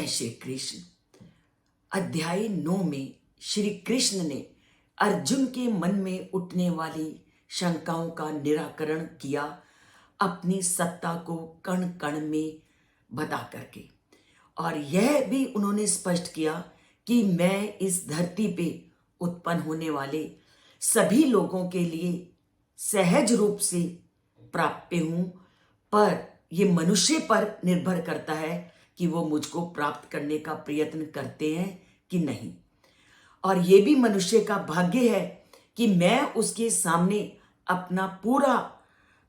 श्री कृष्ण। अध्याय 9 में श्री कृष्ण ने अर्जुन के मन में उठने वाली शंकाओं का निराकरण किया, अपनी सत्ता को कण कण में बता करके। और यह भी उन्होंने स्पष्ट किया कि मैं इस धरती पे उत्पन्न होने वाले सभी लोगों के लिए सहज रूप से प्राप्य हूं, पर यह मनुष्य पर निर्भर करता है कि वो मुझको प्राप्त करने का प्रयत्न करते हैं कि नहीं। और ये भी मनुष्य का भाग्य है कि मैं उसके सामने अपना पूरा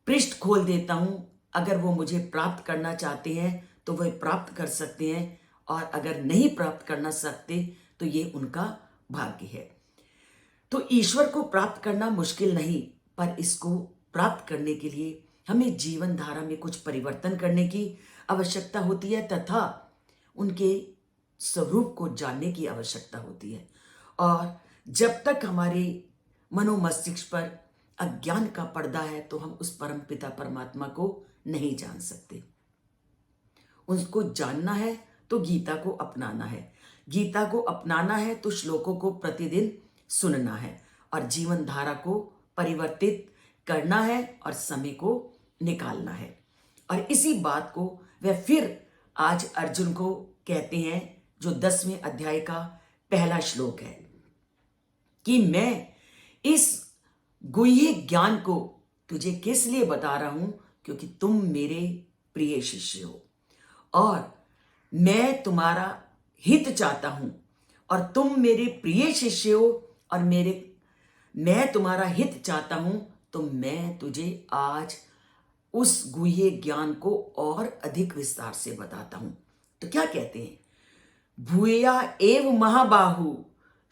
पृष्ठ खोल देता हूं। अगर वो मुझे प्राप्त करना चाहते हैं तो वह प्राप्त कर सकते हैं, और अगर नहीं प्राप्त करना सकते तो ये उनका भाग्य है। तो ईश्वर को प्राप्त करना मुश्किल नहीं, पर इसको प्राप्त करने के लिए हमें जीवन धारा में कुछ परिवर्तन करने की आवश्यकता होती है, तथा उनके स्वरूप को जानने की आवश्यकता होती है। और जब तक हमारे मनोमस्तिष्क पर अज्ञान का पर्दा है तो हम उस परम पिता परमात्मा को नहीं जान सकते। उसको जानना है तो गीता को अपनाना है, गीता को अपनाना है तो श्लोकों को प्रतिदिन सुनना है, और जीवन धारा को परिवर्तित करना है और समय को निकालना है। और इसी बात को वह फिर आज अर्जुन को कहते हैं, जो 10वें अध्याय का पहला श्लोक है, कि मैं इस गुह्य ज्ञान को तुझे किस लिए बता रहा हूं, क्योंकि तुम मेरे प्रिय शिष्य हो और मैं तुम्हारा हित चाहता हूं, और तुम मेरे प्रिय शिष्य हो और मैं तुम्हारा हित चाहता हूं, तो मैं तुझे आज उस गुह्य ज्ञान को और अधिक विस्तार से बताता हूं। तो क्या कहते हैं, भूया एव महाबाहु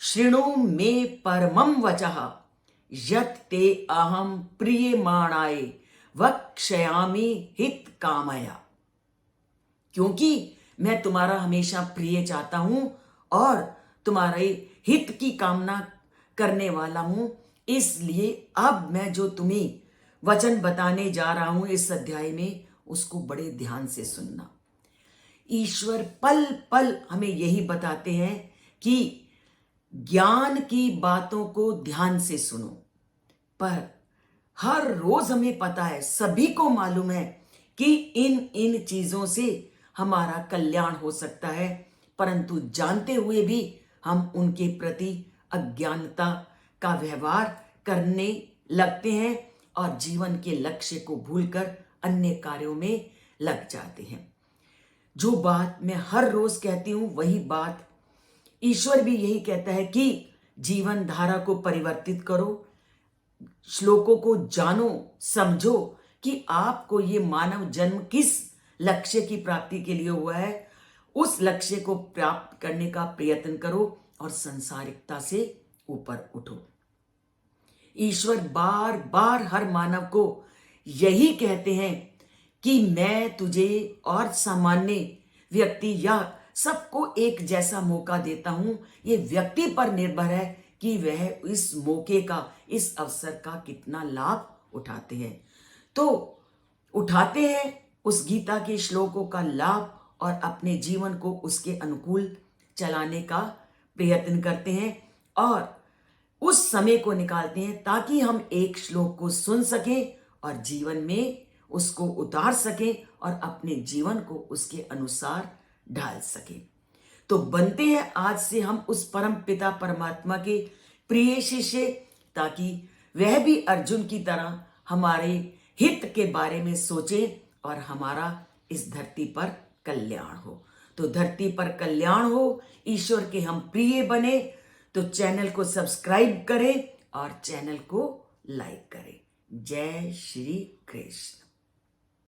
शृणु मे परमं वचः यत् ते अहम प्रियमाणाय वक्ष्यामि हित कामया। क्योंकि मैं तुम्हारा हमेशा प्रिय चाहता हूं और तुम्हारे हित की कामना करने वाला हूं, इसलिए अब मैं जो तुम्हें वचन बताने जा रहा हूं इस अध्याय में, उसको बड़े ध्यान से सुनना। ईश्वर पल पल हमें यही बताते हैं कि ज्ञान की बातों को ध्यान से सुनो, पर हर रोज हमें पता है, सभी को मालूम है कि इन चीजों से हमारा कल्याण हो सकता है, परंतु जानते हुए भी हम उनके प्रति अज्ञानता का व्यवहार करने लगते हैं और जीवन के लक्ष्य को भूलकर अन्य कार्यों में लग जाते हैं। जो बात मैं हर रोज कहती हूं वही बात ईश्वर भी यही कहता है कि जीवन धारा को परिवर्तित करो, श्लोकों को जानो, समझो कि आपको ये मानव जन्म किस लक्ष्य की प्राप्ति के लिए हुआ है, उस लक्ष्य को प्राप्त करने का प्रयत्न करो और संसारिकता से ऊपर उठो। ईश्वर बार बार हर मानव को यही कहते हैं कि मैं तुझे और सामान्य व्यक्ति या सबको एक जैसा मौका देता हूं। ये व्यक्ति पर निर्भर है कि वह इस मौके का, इस अवसर का कितना लाभ उठाते हैं। तो उठाते हैं उस गीता के श्लोकों का लाभ और अपने जीवन को उसके अनुकूल चलाने का प्रयत्न करते हैं और उस समय को निकालते हैं ताकि हम एक श्लोक को सुन सकें और जीवन में उसको उतार सकें और अपने जीवन को उसके अनुसार ढाल सकें। तो बनते हैं आज से हम उस परम पिता परमात्मा के प्रिय शिष्य, ताकि वह भी अर्जुन की तरह हमारे हित के बारे में सोचे और हमारा इस धरती पर कल्याण हो। तो धरती पर कल्याण हो, ईश्वर के हम प्रिय बने। तो चैनल को सब्सक्राइब करें और चैनल को लाइक करें। जय श्री कृष्ण।